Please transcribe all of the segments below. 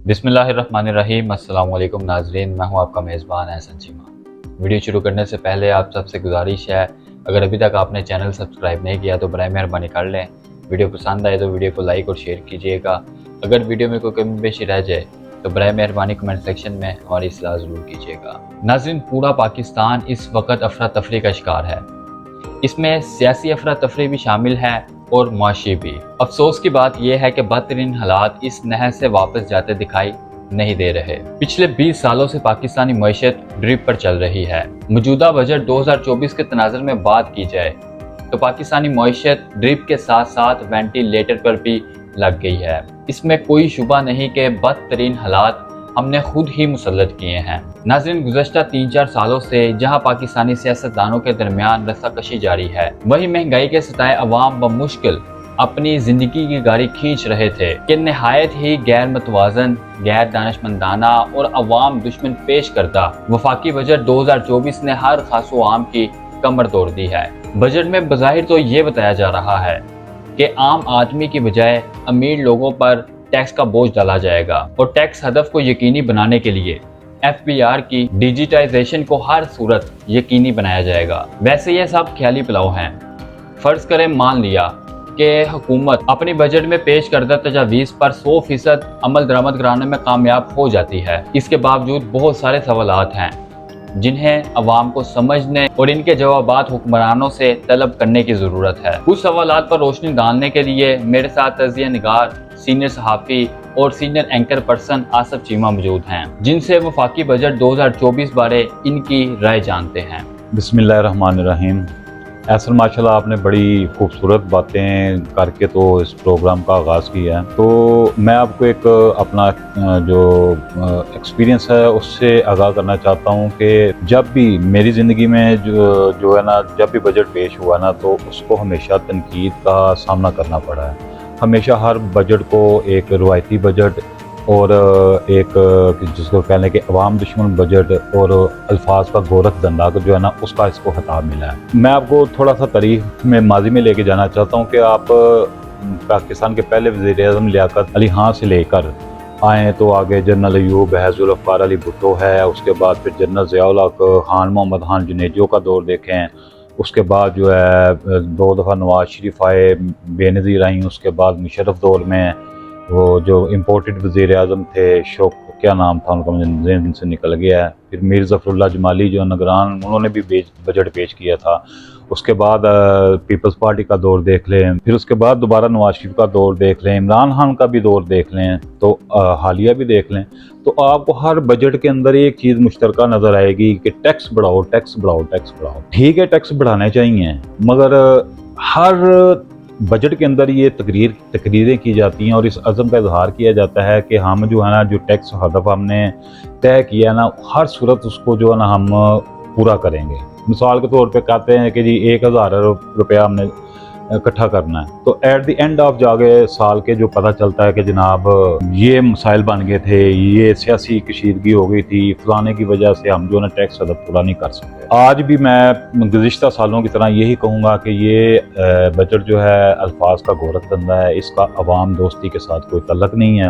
बिस्मिल्लाहिर्रहमानिर्रहीम। अस्सलाम वालेकुम नाज़रीन, मैं हूं आपका मेज़बान एहसन चीमा। वीडियो शुरू करने से पहले आप सबसे गुजारिश है, अगर अभी तक आपने चैनल सब्सक्राइब नहीं किया तो बराए मेहरबानी कर लें। वीडियो पसंद आए तो वीडियो को लाइक और शेयर कीजिएगा। अगर वीडियो में कोई कमी पेशी रह जाए तो बराए मेहरबानी कमेंट सेक्शन में हमारी इस्लाह ज़रूर कीजिएगा। नाज़रीन, पूरा पाकिस्तान इस वक्त अफरा तफरी का शिकार है। इसमें सियासी अफरा तफरी भी शामिल है और मुआशी भी। अफसोस की बात यह है कि बदतरीन हालात इस नहर से वापस जाते दिखाई नहीं दे रहे। पिछले 20 सालों से पाकिस्तानी मईशत ड्रिप पर चल रही है। मौजूदा बजट 2024 के तनाज़ुर में बात की जाए तो पाकिस्तानी मईशत ड्रिप के साथ साथ वेंटिलेटर पर भी लग गई है। इसमें कोई शुबा नहीं कि बदतरीन हालात हमने खुद ही मुसल्लत किए हैं। नाज़रीन, गुज़श्ता 3-4 सालों से जहां पाकिस्तानी सियासतदानों के दरमियान रस्साकशी जारी है, वहीं महंगाई के सताए अवाम बमुश्किल अपनी जिंदगी की गाड़ी खींच रहे थे कि नहायत ही गैर मतवाजन, गैर दानिशमंदाना और अवाम दुश्मन पेश करता वफाकी बजट 2024 ने हर खासो आम की कमर तोड़ दी है। बजट में बज़ाहिर तो ये बताया जा रहा है कि आम आदमी की बजाय अमीर लोगों पर टैक्स का बोझ डाला जाएगा और टैक्स हदफ को यकीनी बनाने के लिए FBR की डिजिटाइजेशन को हर सूरत यकीनी बनाया जाएगा। वैसे ये सब ख्याली पुलाव हैं। फर्ज करें मान लिया कि हुकूमत अपने बजट में पेश करदा तजावीज़ पर 100% अमल दरामद कराने में कामयाब हो जाती है। इसके बावजूद बहुत सारे सवालात हैं जिन्हें अवाम को समझने और इनके जवाबात हुक्मरानों से तलब करने की ज़रूरत है। कुछ सवालात पर रोशनी डालने के लिए मेरे साथ तज़किया निगार, सीनियर सहाफ़ी और senior anchor person Asif Cheema मौजूद हैं, जिनसे वफाकी बजट 2024 बारे इनकी राय जानते हैं। बिस्मिल्लाहिर्रहमानिर्रहीम। ऐसा माशाल्लाह आपने बड़ी खूबसूरत बातें करके तो इस प्रोग्राम का आगाज़ किया है। तो मैं आपको एक अपना जो एक्सपीरियंस है उससे आगाह करना चाहता हूँ कि जब भी मेरी ज़िंदगी में जो है ना, जब भी बजट पेश हुआ ना, तो उसको हमेशा तनकीद का सामना करना पड़ा है। हमेशा हर बजट को एक रवायती बजट और एक जिसको कहने के अवाम दुश्मन बजट और अल्फाज का गोरख धंधा जो है ना, उसका इसको खिताब मिला है। मैं आपको थोड़ा सा तारीख में माजी में लेके जाना चाहता हूँ कि आप पाकिस्तान के पहले वज़ीर-ए-आज़म लियाकत अली खां से लेकर आए तो आगे जनरल अयूब है, ज़ुल्फ़िकार अली भुट्टो है, उसके बाद फिर जनरल ज़िया-उल हक़ खान, मोहम्मद खान जुनेजो का दौर देखें। उसके बाद जो है 2 दफ़ा नवाज शरीफ आए, बेनज़ीर आई। उसके बाद मुशर्रफ दौर में वो जो इम्पोर्टेड वज़ीर-ए-आज़म थे, शौक क्या नाम था उनका, मुझे ज़हन से निकल गया है। फिर मीर ज़फ़रुल्लाह जमाली जो निगरान, उन्होंने भी बजट पेश किया था। उसके बाद पीपल्स पार्टी का दौर देख लें, फिर उसके बाद दोबारा नवाज शरीफ का दौर देख लें, इमरान खान का भी दौर देख लें, तो हालिया भी देख लें, तो आपको हर बजट के अंदर एक चीज़ मुश्तरका नज़र आएगी कि टैक्स बढ़ाओ, टैक्स बढ़ाओ, टैक्स बढ़ाओ। ठीक है, टैक्स बढ़ाने चाहिए, मगर हर बजट के अंदर ये तकरीरें की जाती हैं और इस अज़म का इजहार किया जाता है कि हम जो है ना, जो टैक्स हदफ हमने तय किया है ना, हर सूरत उसको जो है ना हम पूरा करेंगे। मिसाल के तौर पे कहते हैं कि जी 1000 रुपया हमने इकट्ठा करना है, तो एट द एंड ऑफ जाके साल के जो पता चलता है कि जनाब ये मसाइल बन गए थे, ये सियासी कशीदगी हो गई थी, फलाने की वजह से हम जो है ना टैक्स हदफ पूरा नहीं कर सकते। आज भी मैं गुज़िश्ता सालों की तरह यही कहूँगा कि ये बजट जो है अल्फाज का गोरख धंधा है। इसका अवाम दोस्ती के साथ कोई तल्लक नहीं है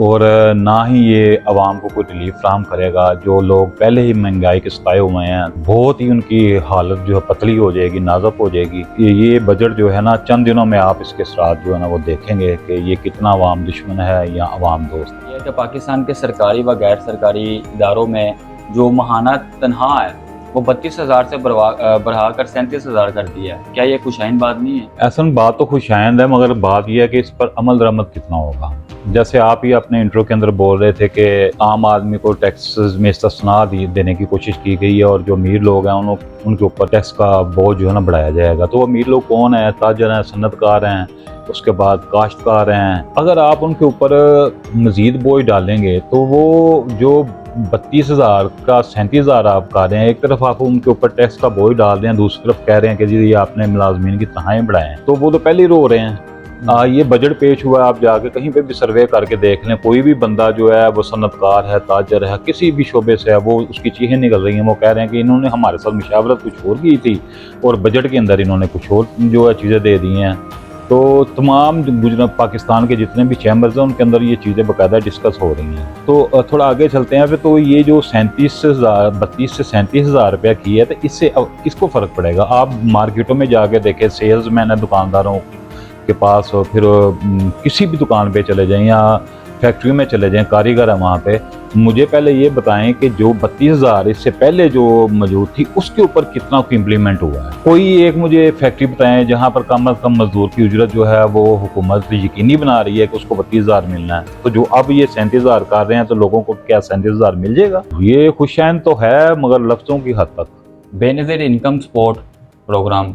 और ना ही ये अवाम को कोई रिलीफ फ्राहम करेगा। जो लोग पहले ही महंगाई के सताए हुए हैं, बहुत ही उनकी हालत जो है पतली हो जाएगी, नाजुक हो जाएगी। ये बजट जो है ना, चंद दिनों में आप इसके असरात जो है ना वो देखेंगे कि ये कितना अवाम दुश्मन है या अवाम दोस्त। यह कि पाकिस्तान के सरकारी व गैर सरकारी इदारों में जो माहाना तनख्वाह है वो 32,000 से बढ़ाकर 37,000 कर दिया है। क्या ये खुशाइन बात नहीं है? ऐसा बात तो खुशाइंद है, मगर बात यह है कि इस पर अमल दरामद कितना होगा। जैसे आप ही अपने इंट्रो के अंदर बोल रहे थे कि आम आदमी को टैक्स में इस्तिस्ना देने की कोशिश की गई है और जो अमीर लोग हैं उनके ऊपर टैक्स का बोझ जो है ना बढ़ाया जाएगा। तो अमीर लोग कौन है? ताजर हैं, सन्नतकार हैं, उसके बाद काश्तकार हैं। अगर आप उनके ऊपर मज़ीद बोझ डालेंगे तो वो जो 32,000 का 37,000 आप कर रहे हैं, एक तरफ आप उनके ऊपर टैक्स का बोझ डाल रहे हैं, दूसरी तरफ कह रहे हैं कि जी ये आपने मुलाजमीन की तनख्वाहें बढ़ाएं, तो वो तो पहले ही रो रहे हैं। ये बजट पेश हुआ है, आप जाके कहीं पे भी सर्वे करके देख लें, कोई भी बंदा जो है वो सन्नतकार है, ताजर है, किसी भी शोबे से है, वो उसकी चीज़ें निकल रही हैं। वो कह रहे हैं कि इन्होंने हमारे साथ मुशावरत कुछ और की थी और बजट के अंदर इन्होंने कुछ और जो है चीज़ें दे दी हैं। तो तमाम गुजरात पाकिस्तान के जितने भी चैम्बर्स हैं उनके अंदर ये चीज़ें बाकायदा डिस्कस हो रही हैं। तो थोड़ा आगे चलते हैं फिर। तो ये जो 32 से 37 हज़ार रुपया की है, तो इससे किसको फ़र्क पड़ेगा? आप मार्केटों में जाके देखें, सेल्समैन है दुकानदारों के पास, और फिर किसी भी दुकान पे चले जाएं या फैक्ट्री में चले जाएं, कारीगर है वहाँ पे। मुझे पहले ये बताएं कि जो 32,000 इससे पहले जो मौजूद थी उसके ऊपर कितना इम्प्लीमेंट हुआ है। कोई एक मुझे फैक्ट्री बताएं जहाँ पर कम अज़ कम मजदूर की उजरत जो है वो हुकूमत यकीनी बना रही है कि उसको 32,000 मिलना है। तो जो अब ये 37,000 कर रहे हैं, तो लोगों को क्या 37,000 मिल जाएगा? ये खुशैन तो है मगर लफ्ज़ों की हद तक। Benazir income support program,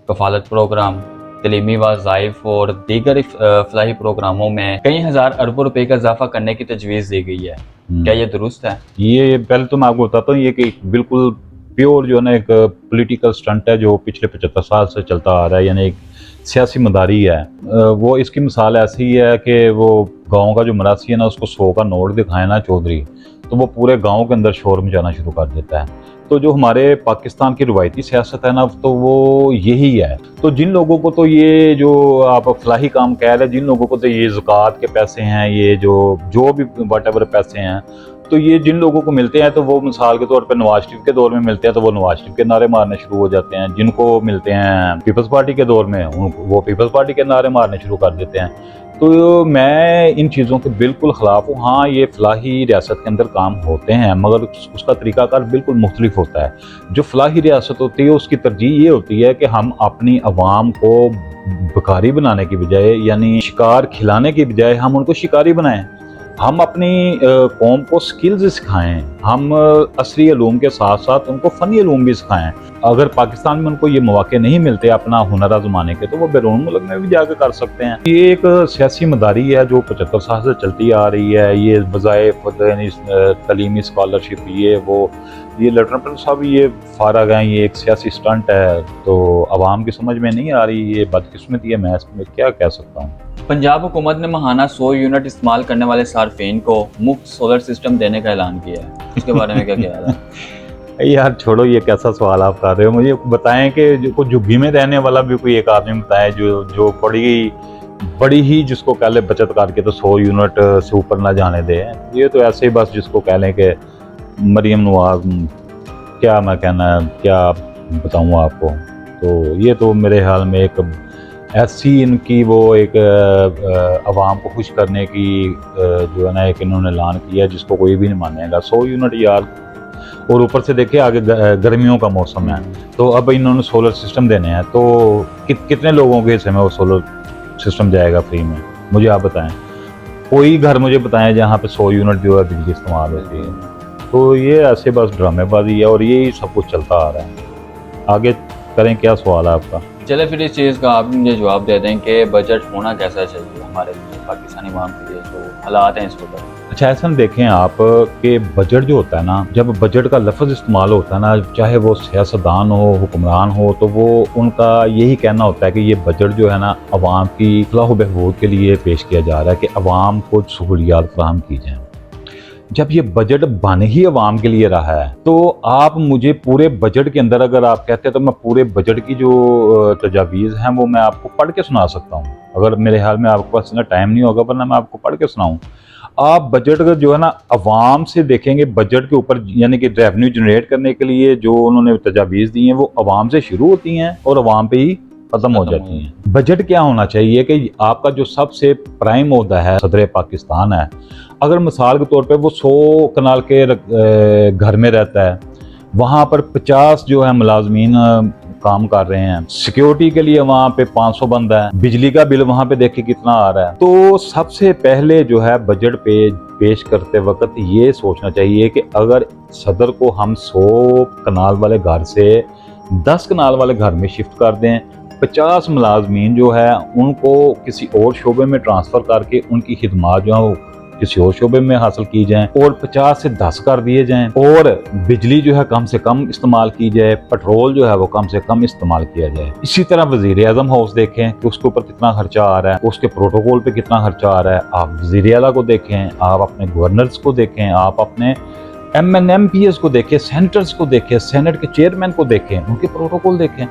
Kafaalat program, तलीमी वज़ाइफ और दीगर फलाही प्रोग्रामों में कई हज़ार अरबों रुपए का इजाफा करने की तजवीज़ दी गई है। क्या ये दुरुस्त है? ये पहले तो मैं आपको बताता हूँ, ये कि बिल्कुल प्योर जो है ना एक पॉलिटिकल स्टंट है जो पिछले 75 साल से चलता आ रहा है, यानी एक सियासी मदारी है। वो इसकी मिसाल ऐसी है कि वो गांव का जो मरासी है ना, उसको 100 का नोट दिखाए ना चौधरी, तो वो पूरे गांव के अंदर शोर मचाना शुरू कर देता है। तो जो हमारे पाकिस्तान की रवायती सियासत है ना, तो वो यही है। तो जिन लोगों को तो ये जो आप फलाही काम कह रहे हैं, जिन लोगों को तो ये ज़कात के पैसे हैं, ये जो भी व्हाटएवर पैसे हैं, तो ये जिन लोगों को मिलते हैं तो वो मिसाल के तौर पर नवाज शरीफ के दौर में मिलते हैं तो वो नवाज शरीफ के नारे मारने शुरू हो जाते हैं। जिनको मिलते हैं पीपल्स पार्टी के दौर में, वो पीपल्स पार्टी के नारे मारने शुरू कर देते हैं। तो मैं इन चीज़ों के बिल्कुल ख़िलाफ़ हूँ। हाँ, ये फलाही रियासत के अंदर काम होते हैं मगर उसका तरीक़ाकार बिल्कुल मुख्तलिफ होता है। जो फलाही रियासत होती है उसकी तरजीह ये होती है कि हम अपनी आवाम को भिखारी बनाने की बजाय, यानी शिकार खिलाने की बजाय, हम उनको शिकारी बनाएं। हम अपनी कौम को स्किल्स सिखाएं, हम असरी अलूम के साथ साथ उनको फ़नी अलूम भी सिखाएं। अगर पाकिस्तान में उनको ये मौके नहीं मिलते अपना हुनर आज़माने के, तो वो बैरून मुल्क में भी जाकर कर सकते हैं। ये एक सियासी मदारी है जो 75 साल से चलती आ रही है। ये वज़ाइफ, तलीमी स्कॉलरशिप, ये लेफ्टिनेंट साहब ये फारग हैं, ये एक सियासी स्टंट है। तो आवाम की समझ में नहीं आ रही, ये बदकिस्मती है। मैं इसमें क्या कह सकता हूँ। पंजाब हुकूमत ने माहाना 100 यूनिट इस्तेमाल करने वाले सार्फिन को मुफ्त सोलर सिस्टम देने का ऐलान किया है। इसके बारे में क्या ख्याल है? यार छोड़ो, ये कैसा सवाल आप कर रहे हो। मुझे बताएं कि जो झुग्गी में रहने वाला भी कोई एक आदमी बताए जो बड़ी ही जिसको कह ले बचत करके तो 100 यूनिट से ऊपर ना जाने दे। ये तो ऐसे ही बस जिसको कह लें कि मरियम नवाज, क्या मैं कहना, क्या बताऊँ आपको। तो ये तो मेरे ख्याल में एक ऐसी इनकी वो एक आवाम को खुश करने की जो है ना एक इन्होंने ऐलान किया जिसको कोई भी नहीं मानेगा। 100 यूनिट यार, और ऊपर से देखिए आगे गर्मियों का मौसम है, तो अब इन्होंने सोलर सिस्टम देने हैं। तो कितने लोगों के हिस्से में वो सोलर सिस्टम जाएगा फ्री में? मुझे आप बताएं, कोई घर मुझे बताएं जहाँ पे 100 यूनिट जो है बिजली इस्तेमाल होती है। तो ये ऐसे बस ड्रामेबाजी है और यही सब कुछ चलता आ रहा है। आगे करें, क्या सवाल है आपका? चले फिर इस चीज़ का आप मुझे जवाब दे दें कि बजट होना कैसा चाहिए हमारे लिए, पाकिस्तानी आवाम के लिए जो हालात हैं इस वक्त। अच्छा, ऐसा देखें आप कि बजट जो होता है ना, जब बजट का लफ्ज़ इस्तेमाल होता है ना, चाहे वो सियासतदान हो, हुक्मरान हो, तो वो उनका यही कहना होता है कि ये बजट जो है ना अवाम की फलाह बहबूद के लिए पेश किया जा रहा है कि अवाम को सहूलियात फराहम की जाएँ। जब ये बजट बन ही अवाम के लिए रहा है, तो आप मुझे पूरे बजट के अंदर अगर आप कहते हैं तो मैं पूरे बजट की जो तजावीज़ हैं वो मैं आपको पढ़ के सुना सकता हूँ। अगर मेरे ख्याल में आपके पास इतना टाइम नहीं होगा, वरना मैं आपको पढ़ के सुनाऊँ। आप बजट का जो है ना अवाम से देखेंगे, बजट के ऊपर यानी कि रेवेन्यू जनरेट करने के लिए जो उन्होंने तजावीज़ दी हैं वो अवाम से शुरू होती हैं और अवाम पे ही खत्म हो जाती हैं। बजट क्या होना चाहिए कि आपका जो सबसे प्राइम ओहदा है सदर पाकिस्तान है, अगर मिसाल के तौर पे वो 100 कनाल के घर में रहता है, वहाँ पर 50 जो है मुलाजमीन काम कर रहे हैं, सिक्योरिटी के लिए वहाँ पे 500 बंदा है, बिजली का बिल वहाँ पे देखिए कितना आ रहा है। तो सबसे पहले जो है बजट पे पेश करते वक्त ये सोचना चाहिए कि अगर सदर को हम 100 कनाल वाले घर से 10 कनाल वाले घर में शिफ्ट कर दें, 50 मुलाजमीन जो है उनको किसी और शोबे में ट्रांसफ़र करके उनकी खिदमात जो है किसी और शोबे में हासिल की जाएं और 50 से 10 कर दिए जाएं, और बिजली जो है कम से कम इस्तेमाल की जाए, पेट्रोल जो है वो कम से कम इस्तेमाल किया जाए। इसी तरह वज़ीर आज़म हाउस देखें कि उसके ऊपर कितना खर्चा आ रहा है, उसके प्रोटोकॉल पे कितना खर्चा आ रहा है। आप वज़ीर आला को देखें, आप अपने गवर्नर्स को देखें, आप अपने MNMPs को देखें, सेनेटर्स को देखें, सेनेट के चेयरमैन को देखें, उनके प्रोटोकॉल देखें,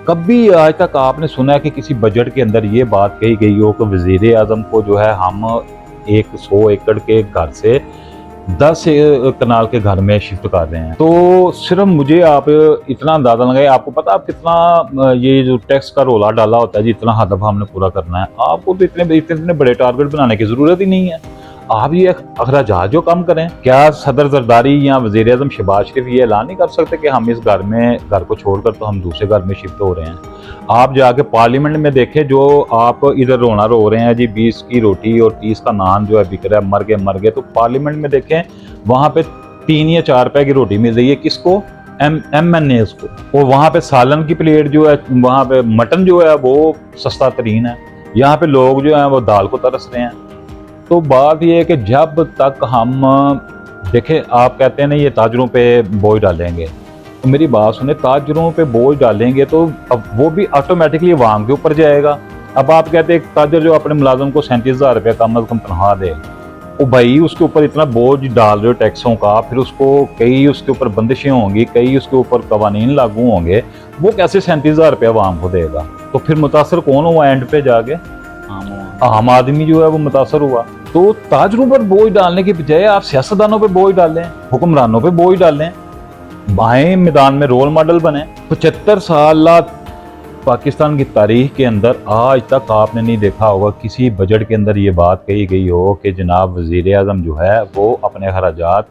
कभी आज तक आपने सुना है कि किसी बजट के अंदर ये बात कही गई हो कि वजीर आजम को जो है हम 100 एकड़ के घर से 10 कनाल के घर में शिफ्ट कर रहे हैं। तो सिर्फ मुझे आप इतना अंदाजा लगाए, आपको पता आप कितना ये जो टैक्स का रोला डाला होता है जी, इतना हदफ हमने पूरा करना है। आपको तो इतने बड़े टारगेट बनाने की जरूरत ही नहीं है। आप ये अखराजात जो कम करें। क्या सदर जरदारी या वज़ीर आज़म शहबाज शरीफ ये ऐलान नहीं कर सकते कि हम इस घर को छोड़कर तो हम दूसरे घर में शिफ्ट हो रहे हैं? आप जाके पार्लियामेंट में देखें, जो आप इधर रोना रो रहे हैं जी 20 की रोटी और 30 का नान जो है बिक रहा है, मर गए, तो पार्लियामेंट में देखें वहाँ पे 3 या 4 रुपए की रोटी मिल रही है। किसको? MNA को। और वहाँ पे सालन की प्लेट जो है, वहाँ पे मटन जो है वो सस्ता तरीन है। यहाँ पे लोग जो हैं वो दाल को तरस रहे हैं। तो बात ये है कि जब तक हम देखें, आप कहते हैं ना ये ताजरों पे बोझ डालेंगे, तो मेरी बात सुने, ताजरों पे बोझ डालेंगे तो अब वो भी ऑटोमेटिकली अवाम के ऊपर जाएगा। अब आप कहते हैं ताजर जो अपने मुलाजम को 37,000 रुपये कम अज कम तनख्वाह दे, वो भाई उसके ऊपर इतना बोझ डाल रहे हो टैक्सों का, फिर उसको कई उसके ऊपर बंदिशें होंगी, कई उसके ऊपर कवानीन लागू होंगे, वो कैसे 37,000 रुपये अवाम को देगा? तो फिर मुतासर कौन हुआ एंड पे जाके? आम आदमी जो है वो मुतासर हुआ। तो ताजरों पर बोझ डालने के बजाय आप सियासतदानों पे बोझ डालें, हुक्मरानों पे बोझ डालें, बाएं मैदान में रोल मॉडल बने। 75 साल पाकिस्तान की तारीख के अंदर आज तक आपने नहीं देखा होगा किसी बजट के अंदर ये बात कही गई हो कि जनाब वजीर आज़म जो है वो अपने अखराजात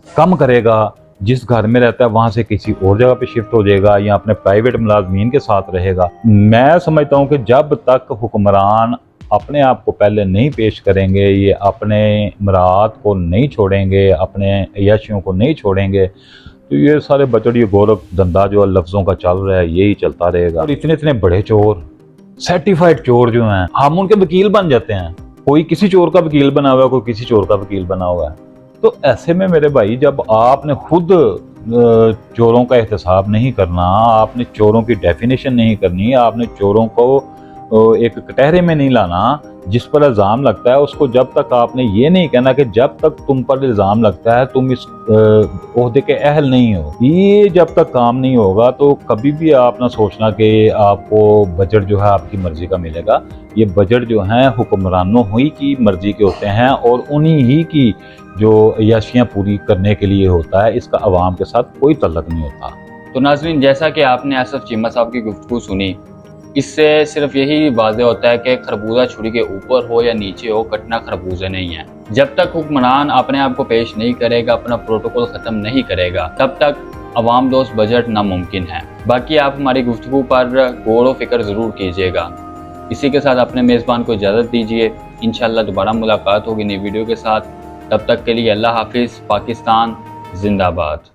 कम करेगा, जिस घर में रहता है वहां से किसी और जगह पे शिफ्ट हो जाएगा या अपने प्राइवेट मुलाजमीन के साथ रहेगा। मैं समझता हूँ कि जब तक हुक्मरान अपने आप को पहले नहीं पेश करेंगे, ये अपने मराद को नहीं छोड़ेंगे, अपने अयाशियों को नहीं छोड़ेंगे, तो ये सारे बजट, ये गोरख धंधा जो लफ्ज़ों का चल रहा है यही चलता रहेगा। और इतने बड़े चोर, सर्टिफाइड चोर जो हैं, हम उनके वकील बन जाते हैं। कोई किसी चोर का वकील बना हुआ है, कोई किसी चोर का वकील बना हुआ है। तो ऐसे में मेरे भाई, जब आपने खुद चोरों का एहतसाब नहीं करना, आपने चोरों की डेफिनेशन नहीं करनी, आपने चोरों को एक कटहरे में नहीं लाना, जिस पर इल्ज़ाम लगता है उसको जब तक आपने ये नहीं कहना कि जब तक तुम पर इल्ज़ाम लगता है तुम इस ओहदे के अहल नहीं हो, ये जब तक काम नहीं होगा तो कभी भी आप ना सोचना कि आपको बजट जो है आपकी मर्जी का मिलेगा। ये बजट जो हैं हुक्मरानों ही की मर्जी के होते हैं और उन्हीं ही की जो अयाशियाँ पूरी करने के लिए होता है, इसका अवाम के साथ कोई तल्लक नहीं होता। तो नाज़रीन, जैसा कि आपने आसिफ चीमा साहब की गुफ्तगू सुनी, इससे सिर्फ यही वाज़ेह होता है कि खरबूजा छुरी के ऊपर हो या नीचे हो, कटना खरबूजा नहीं है। जब तक हुक्मरान अपने आप को पेश नहीं करेगा, अपना प्रोटोकॉल ख़त्म नहीं करेगा, तब तक अवाम दोस्त बजट नामुमकिन है। बाकी आप हमारी गुफ्तगू पर गौर व फिक्र ज़रूर कीजिएगा। इसी के साथ अपने मेज़बान को इजाज़त दीजिए। इंशाअल्लाह दोबारा मुलाकात होगी नई वीडियो के साथ। तब तक के लिए अल्लाह हाफिज़। पाकिस्तान जिंदाबाद।